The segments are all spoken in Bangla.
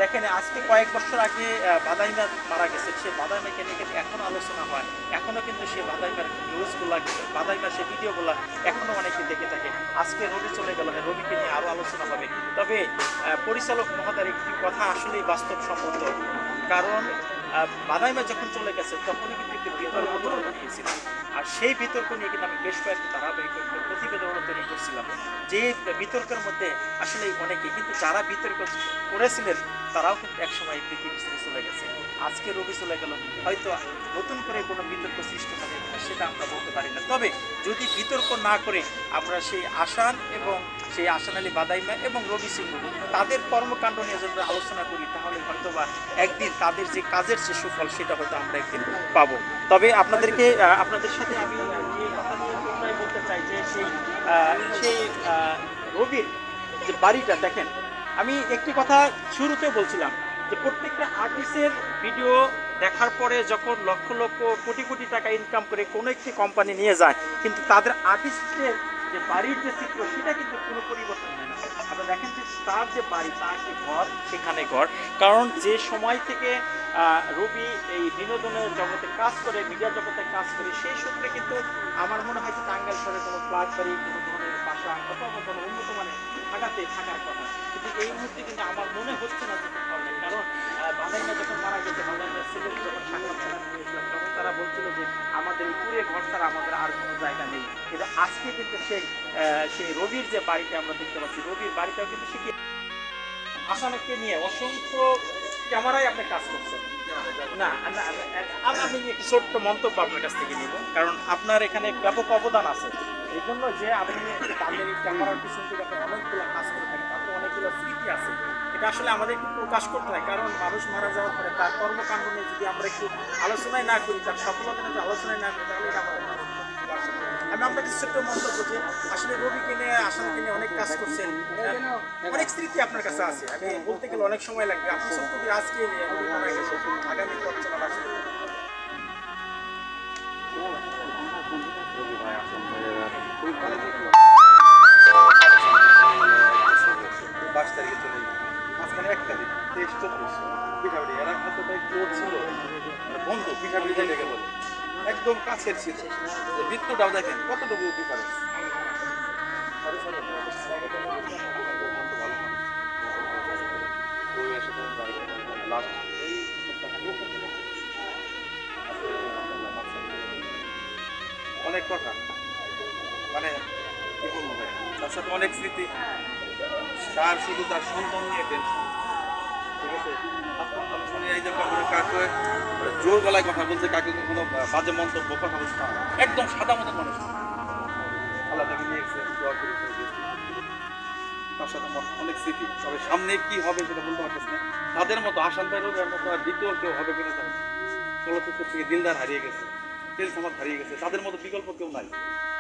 দেখেন আজকে কয়েক বছর আগে বাদাইমা মারা গেছে, সে বাদাইমাকে নিয়ে কিন্তু এখনো আলোচনা হয়, এখনো কিন্তু সে বাদাইমার নিউজগুলা, বাদাইমার সে ভিডিওগুলা এখনো অনেকে দেখে থাকে। আজকে রবি চলে গেল, হ্যাঁ রবিকে নিয়ে আরো আলোচনা হবে। তবে পরিচালক মহোদয়ের একটি কথা আসলেই বাস্তবসম্মত। কারণ বাদাইমা যখন চলে গেছে তখনই কিন্তু একটি বিতর্ক তৈরি হয়েছিল, আর সেই বিতর্ক নিয়ে কিন্তু আমি বেশ কয়েকটি ধারাবাহিক প্রতিবেদন তৈরি করছিলাম, যে বিতর্কের মধ্যে আসলে অনেকে কিন্তু যারা বিতর্ক করেছিলেন তারাও কিন্তু একসময় এই পৃথিবী ছেড়ে চলে গেছে। আজকে রবি চলে গেল, হয়তো নতুন করে কোনো বিতর্ক সৃষ্টি হবে সেটা আমরা বলতে পারি না। তবে যদি বিতর্ক না করে আমরা সেই আসান এবং সেই আসান আলী বাদাইমা এবং রবি সিং তাদের কর্মকাণ্ড নিয়ে যদি আলোচনা করি, তাহলে হয়তো বা একদিন তাদের যে কাজের যে সুফল সেটা হয়তো আমরা একদিন পাবো। তবে আপনাদেরকে আপনাদের সাথে আমি যে কথা নিয়ে বলতে চাই যে সেই রবির যে বাড়িটা দেখেন, আমি একটি কথা শুরুতে বলছিলাম যে প্রত্যেকটা আর্টিস্টের ভিডিও দেখার পরে যখন লক্ষ লক্ষ কোটি কোটি টাকা ইনকাম করে কোনো একটি কোম্পানি নিয়ে যায়, কিন্তু তাদের আর্টিস্টের যে বাড়ির যে চিত্র সেটা কিন্তু কোনো পরিবর্তন হয় না। আপনারা দেখেন যে তার যে বাড়ি, তার যে ঘর, সেখানে ঘর। কারণ যে সময় থেকে রবি এই বিনোদনের জগতে কাজ করে, মিডিয়া জগতে কাজ করে, সেই সূত্রে কিন্তু আমার মনে হয় যে টাঙ্গাইল শহরে কোনো ফ্ল্যাট বাড়ি, কোনো ধরনের বাসা অথবা কোনো উন্নত মানের থাকার কথা, কিন্তু এই মুহূর্তে কিন্তু আমার মনে হচ্ছে না যে কোথাও নেই। কারণ বাদাইমা যখন মারা গেছে, বাদাইমার সিলেট যখন সাক্ষাৎকার নিয়েছিলাম তখন তারা বলছিল যে আমাদের এই পুরে ঘর ছাড়া আমাদের আর কোনো জায়গা নেই। কিন্তু আজকে কিন্তু সেই রবির যে বাড়িটা আমরা দেখতে পাচ্ছি, রবির বাড়িটাও কিন্তু শিখিয়ে আসানকে নিয়ে অসংখ্য ক্যামেরায় আপনি কাজ করছেন। না আমি একটি ছোট্ট মন্তব্য আপনার কাছ থেকে নিব, কারণ আপনার এখানে ব্যাপক অবদান আছে। এই জন্য যে আপনি তাদের ক্যামেরার পিছন থেকে আপনি অনেকগুলো কাজ করে থাকেন, তার তো অনেকগুলো স্মৃতি আছে। এটা আসলে আমাদের একটু প্রকাশ করতে হয়, কারণ মানুষ মারা যাওয়ার পরে তার কর্মকাণ্ড নিয়ে যদি আমরা একটু আলোচনায় না করি, তার সফলতা নিয়ে আলোচনায় না করি, তাহলে এটা আমাদের আমি আপনার কাছে ছোট্ট মন্তব্য যে আসলে রবিকে নিয়ে আসানকে নিয়ে অনেক কাজ করছেন, অনেক স্মৃতি আপনার কাছে আছে। আমি বলতে গেলে অনেক সময় লাগবে। আপনি সত্য করে আজকে রবি মারা গেছে, আগামী পথ চলার আসলে 22 তারিখে চলে যাবে, মাঝখানে 1 তারিখ 23-24 পিঠাপিঠি এরা এতটাই ক্লোজ ছিল, বন্ধু পিঠাপিঠি যেটাকে বলে, একদম কাছের ছিল। মৃত্যুটাও দেখেন কতটুকু ডিফারেন্স। অনেক কথা, মানে কি বলবো ভাই, তার সাথে অনেক স্মৃতি। তার শুধু তার সন্তান নিয়ে টেনশন, ঠিক আছে। আমি শুনি এই যে কখনো কাকে জোর গলায় কথা বলছে, কাকে কোনো বাজে মন্তব্য কথা বলছে না, একদম সাদা মতো মানুষ। আল্লাহ তাকে নিয়ে গেছে, দোয়া করে তার সাথে অনেক স্মৃতি। তবে সামনে কি হবে সেটা বলতে পারতেছি না। তাদের মতো আসান ভাইয়ের মতো আর দ্বিতীয় কেউ হবে কিনা জানি। চলচ্চিত্র থেকে দিলদার হারিয়ে গেছে, তেল সামাদ হারিয়ে গেছে, তাদের মতো বিকল্প কেউ নাই।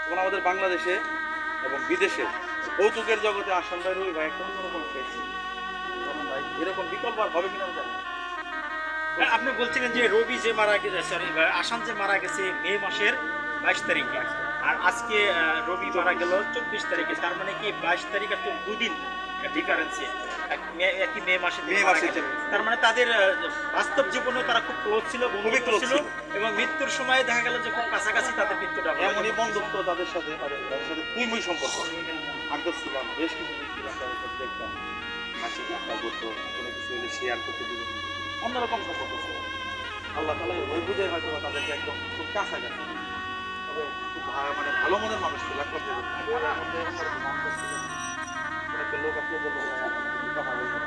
যেমন আমাদের বাংলাদেশে এবং বিদেশে কৌতুকের জগতে আসান ভাই রবি ভাই একটা অন্যরকম পেয়েছে। ভাই এরকম বিকল্প আর হবে কিনা জানি। আপনি বলছিলেন যে রবি যে মারা গেছে, সরি আসান যে মারা গেছে মে মাসের 22 তারিখে, আর আজকে রবি মারা গেল 24 তারিখে। তার মানে কি 22 তারিখ আর 2 দিন ডিফারেন্সে একই মে মাসে তার মানে তাদের বাস্তব জীবনেও তারা খুব ক্লোজ ছিল, খুবই ক্লোজ ছিল, এবং মৃত্যুর সময় দেখা গেল যে খুব কাছাকাছি তাদের মৃত্যুটা। এমনই বন্ধুত্ব তাদের সাথে খুবই সম্পর্ক। আমি তো ছিলাম, বেশ কিছুদিন ছিলাম তাদের সাথে, দেখতাম হাসি ঠাট্টা করতো, কোনো কিছু হলে শেয়ার করতে দিত, অন্যরকম সম্পর্ক ছিল। আল্লাহ তালা ওই বুঝে হয়তো তাদেরকে একদম খুব কাছাকাছি, তবে খুব মানে ভালো মনের মানুষ ছিল। একটা লোক আসলে বলবো কথা বলবো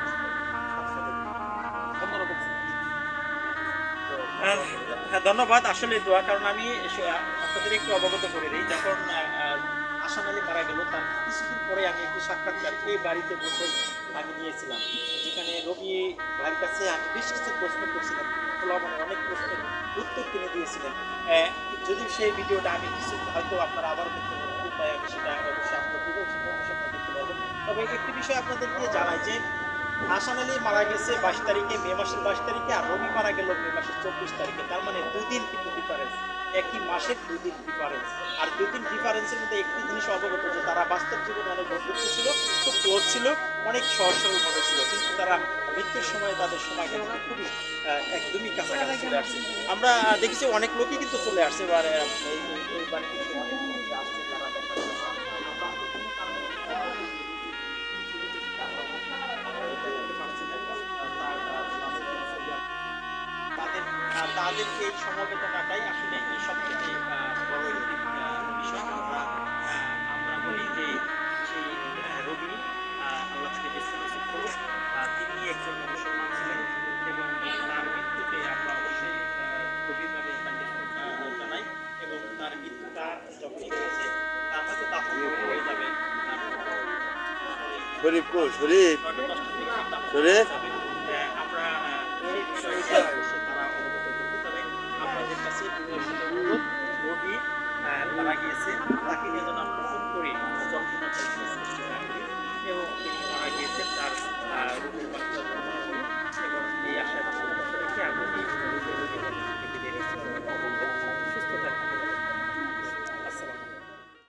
অন্যরকম। হ্যাঁ ধন্যবাদ, আসলে দোয়া। কারণ আমি আপনাদের একটু অবগত করে দিই, যখন আসান আলী মারা গেল তার কিছুদিন পরে আমি একটি সাক্ষাৎকার এই বাড়িতে বসে আমি নিয়েছিলাম, যেখানে রবি ভাইয়ের কাছে আমি বেশ কিছু প্রশ্ন করছিলাম, খোলা মানে অনেক প্রশ্নের উত্তর তিনি দিয়েছিলেন। যদি সেই ভিডিওটা আমি কিছু হয়তো আপনারা আবার দেখতে পারবেন, তাই আমি সেটা অবশ্যই আপনাদের দিব, সেটা অবশ্যই আপনারা দেখতে পারবেন। তবে একটি বিষয় আপনাদেরকে জানাই যে আসান আলী মারা গেছে 22 তারিখে, মে মাসের 22 তারিখে, আর রবি মারা গেল মে মাসের 24 তারিখে। তার মানে 2 দিন কিন্তু ডিফারেন্স, একই মাসের 2 দিন ডিফারেন্স। আর 2 দিন ডিফারেন্সের মধ্যে একটি জিনিস অবগত যে তারা বাস্তব জীবনে অনেক বন্ধুত্ব ছিল, খুব ক্লোজ ছিল, অনেক সহজ সরলভাবে ছিল, কিন্তু তারা মৃত্যুর সময় তাদের সময়টা কিন্তু খুবই একদমই কাছাকাছি চলে আসছে। আমরা দেখেছি অনেক লোকই কিন্তু চলে আসছে এবার এই বাড়ি কিন্তু অনেক লোকই আসছে তারা দেখার জন্য। আমরা হয়তো কোনো কারণে দেখতে পাচ্ছি না। তাদের তাদের এই সমবেদনাটাই আসলে সবথেকে বড় একটি বিষয়। আমরা বলি যে সেই রবি আল্লাহ থেকে বেঁচে নসিব করুক। তিনি একজন মুসলমান ছিলেন এবং তার মৃত্যুতে আমরা অবশ্যই গভীরভাবে তাকে শ্রদ্ধা জানাই এবং তার মৃত্যুটা যখনই হয়েছে হয়তো দাফন হয়ে যাবে শরীফ কো শরীফ 9টা 10টার দিকে দাফন শরীফ যাবে। আমরা সেই বিষয়টা অবশ্যই তারা অবগত করতে তবে আপনাদের কাছে বিনয়ের অনুরোধ রোগী মারা গিয়েছে তাকে নিয়ে যেন আমরা ফোন করি যন্ত্রণা সৃষ্টি না করি এবং তিনি মারা গিয়েছেন তার রোগীর বাচ্চা এবং এই আশায় রেখে আমি এই